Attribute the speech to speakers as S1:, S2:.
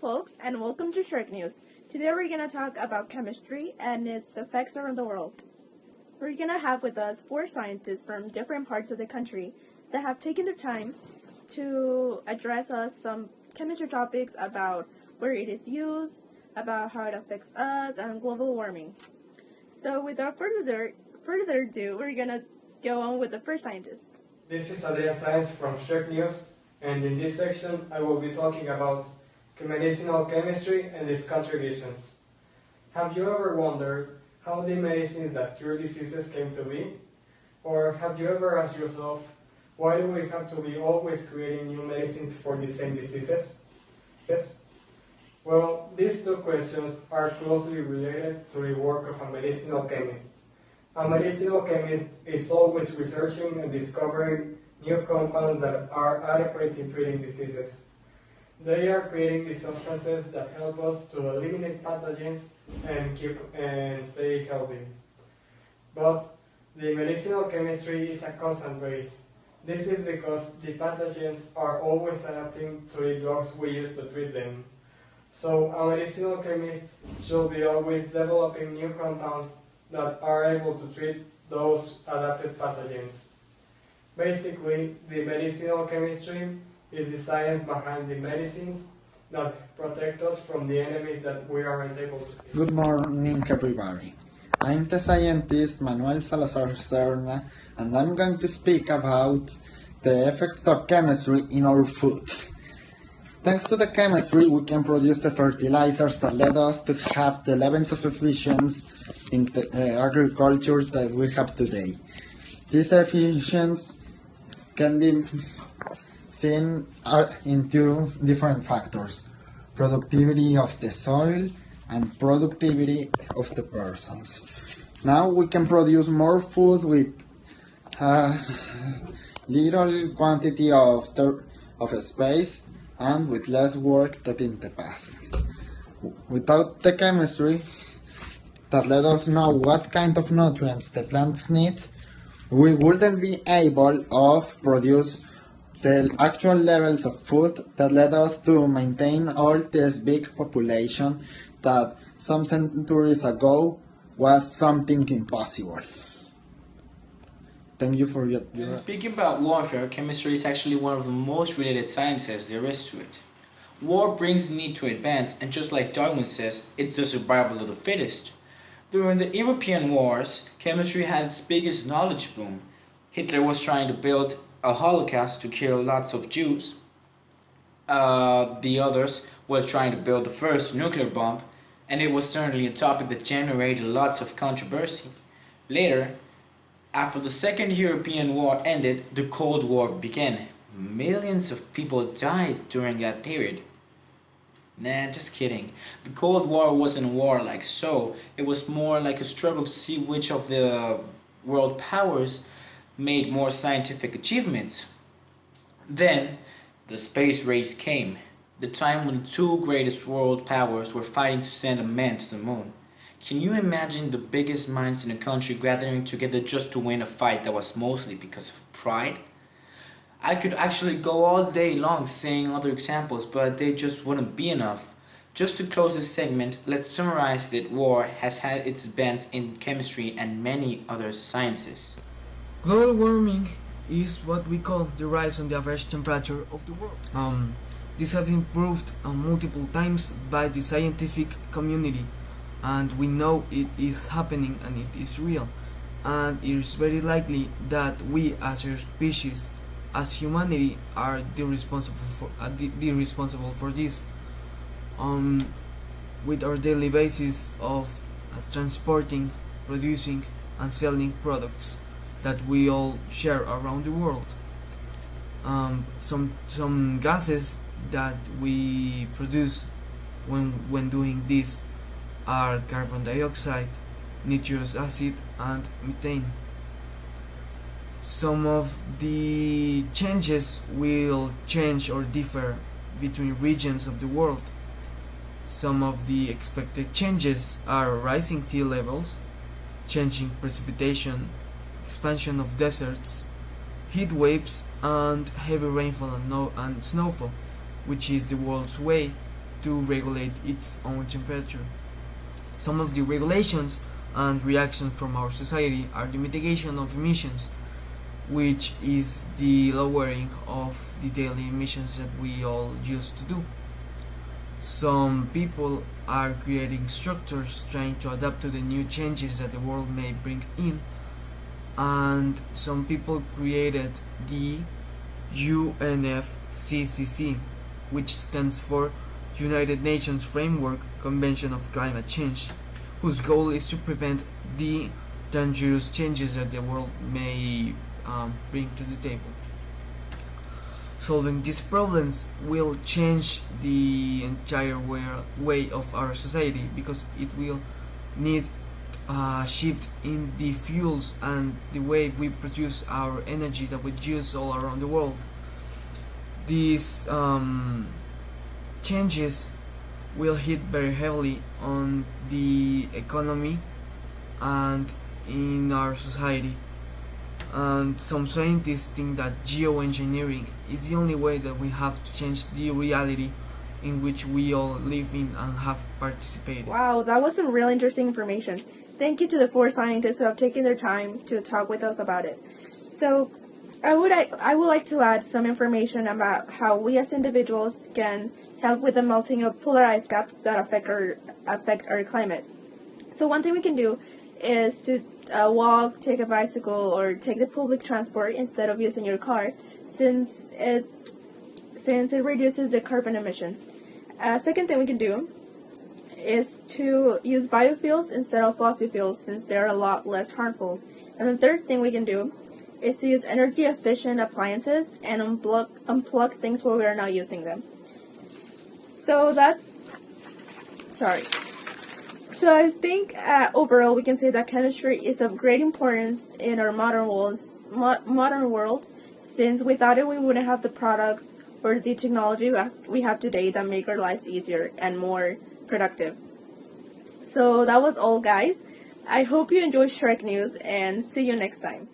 S1: Hello folks, and welcome to Zhreknews. Today we're going to talk about chemistry and its effects around the world. We're going to have with us 4 scientists from different parts of the country that have taken their time to address us some chemistry topics about where it is used, about how it affects us, and global warming. So without further ado, we're going to go on with the first scientist.
S2: This is Adrian Science from Zhreknews, and in this section I will be talking about medicinal chemistry and its contributions. Have you ever wondered how the medicines that cure diseases came to be? Or have you ever asked yourself, why do we have to be always creating new medicines for the same diseases? Yes? Well, these two questions are closely related to the work of a medicinal chemist. A medicinal chemist is always researching and discovering new compounds that are adequate in treating diseases. They are creating the substances that help us to eliminate pathogens and stay healthy. But the medicinal chemistry is a constant race. This is because the pathogens are always adapting to the drugs we use to treat them. So a medicinal chemist should be always developing new compounds that are able to treat those adapted pathogens. Basically, the medicinal chemistry is the science behind the medicines that protect us from the enemies that we aren't able to see.
S3: Good morning, everybody. I'm the scientist Manuel Salazar Serna, and I'm going to speak about the effects of chemistry in our food. Thanks to the chemistry, we can produce the fertilizers that led us to have the levels of efficiency in the agriculture that we have today. These efficiencies can be seen in 2 different factors: productivity of the soil and productivity of the persons. Now we can produce more food with little quantity of space and with less work than in the past. Without the chemistry that let us know what kind of nutrients the plants need, we wouldn't be able to produce the actual levels of food that led us to maintain all this big population that some centuries ago was something impossible. Thank you for your...
S4: Speaking about warfare, chemistry is actually one of the most related sciences there is to it. War brings the need to advance, and just like Darwin says, it's the survival of the fittest. During the European wars, chemistry had its biggest knowledge boom. Hitler was trying to build a Holocaust to kill lots of Jews. The others were trying to build the first nuclear bomb, and it was certainly a topic that generated lots of controversy. Later, after the Second European War ended, the Cold War began. Millions of people died during that period. Nah, just kidding. The Cold War wasn't a war like so. It was more like a struggle to see which of the world powers made more scientific achievements. Then, the space race came. The time when the 2 greatest world powers were fighting to send a man to the moon. Can you imagine the biggest minds in a country gathering together just to win a fight that was mostly because of pride? I could actually go all day long saying other examples, but they just wouldn't be enough. Just to close this segment, let's summarize that war has had its advance in chemistry and many other sciences.
S5: Global warming is what we call the rise on the average temperature of the world. This has been proved multiple times by the scientific community, and we know it is happening and it is real, and it is very likely that we as a species, as humanity, are the responsible for this, with our daily basis of transporting, producing and selling products that we all share around the world. Some gases that we produce when doing this are carbon dioxide, nitrous acid and methane. Some of the changes will change or differ between regions of the world. Some of the expected changes are rising sea levels, changing precipitation, expansion of deserts, heat waves and heavy rainfall and snowfall, which is the world's way to regulate its own temperature. Some of the regulations and reactions from our society are the mitigation of emissions, which is the lowering of the daily emissions that we all used to do. Some people are creating structures trying to adapt to the new changes that the world may bring in, and some people created the UNFCCC, which stands for United Nations Framework Convention of Climate Change, whose goal is to prevent the dangerous changes that the world may bring to the table. Solving these problems will change the entire way of our society, because it will need a shift in the fuels and the way we produce our energy that we use all around the world. These changes will hit very heavily on the economy and in our society. And some scientists think that geoengineering is the only way that we have to change the reality in which we all live in and have participated.
S1: Wow, that was some really interesting information. Thank you to the 4 scientists who have taken their time to talk with us about it. So, I would like to add some information about how we as individuals can help with the melting of polar ice caps that affect our climate. So one thing we can do is to walk, take a bicycle, or take the public transport instead of using your car, since it reduces the carbon emissions. Second thing we can do is to use biofuels instead of fossil fuels, since they're a lot less harmful. And the third thing we can do is to use energy efficient appliances and unplug things where we are not using them. So I think overall we can say that chemistry is of great importance in our modern world, since without it we wouldn't have the products or the technology we have today that make our lives easier and more productive. So that was all, guys. I hope you enjoyed Zhreknews, and see you next time.